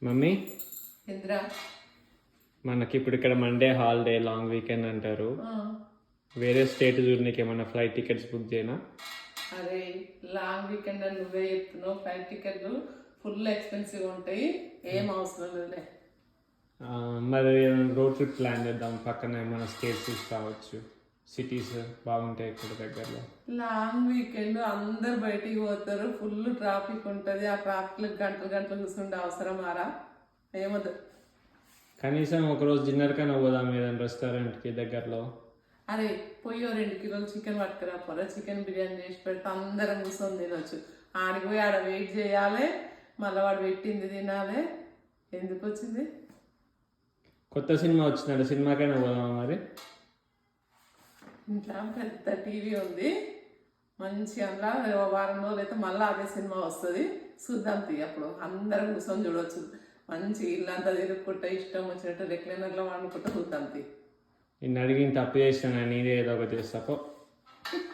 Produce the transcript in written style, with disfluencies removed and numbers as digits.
Mummy Indra మనకి ఇప్పుడు ఇక్కడ మండే హాలిడే లాంగ్ వీకెండ్ అంటారు. వేరే స్టేట్ చూడడానికి ఏమన్నా ఫ్లైట్ టికెట్స్ బుక్ చేయనా? అరే లాంగ్ వీకెండ్ అని నువ్వే చెప్తున్నావు. ఫ్లైట్ టికెట్లు ఫుల్ ఎక్స్పెన్సివ్ ఉంటాయి, ఏం అవసరం లేదులే. మరి రోడ్ ట్రిప్ ప్లాన్ చేద్దాం. పక్కన ఏమైనా స్టేట్స్ చూసి రావచ్చు, సిటీస్ బాగుంటాయి ఇక్కడ దగ్గరలో. లాంగ్ వీకెండ్ అందరు బయటికి పోతారు, ఫుల్ ట్రాఫిక్ ఉంటుంది. ఆ ట్రాఫిక్ గంటలు గంటలు కూర్చుంటే అవసరమారా? ఏమొద్దు. కనీసం ఒకరోజు డిన్నర్ కన్నా పోదాం ఏదైనా రెస్టారెంట్కి దగ్గరలో. అరే పోయి 2 కిలోలు చికెన్ పట్టుకురా పోరా, చికెన్ బిర్యానీ చేసి పెడితే అందరం కూర్చొని తినొచ్చు. ఆడికి పోయి ఆడ వెయిట్ చేయాలి, మళ్ళీ వాడు పెట్టింది తినాలి. ఎందుకు వచ్చింది? కొత్త సినిమా వచ్చిందంటే సినిమాకైనా పోదామా మరి? ఇంట్లో పెద్ద టీవీ ఉంది మంచి, అందులో వారం రోజులు అయితే మళ్ళీ అదే సినిమా వస్తుంది, చూద్దాం తీ. అప్పుడు అందరం కూర్చొని చూడవచ్చు. మంచి ఇల్లంతా తిరుగుకుంటా ఇష్టం వచ్చినట్టు రెక్లైనర్లో వండుకుంటూ చూద్దాం తీ. నిన్ను అడిగిన తప్పు చేసినా, నేనే ఏదో ఒకటి చేస్తాపో.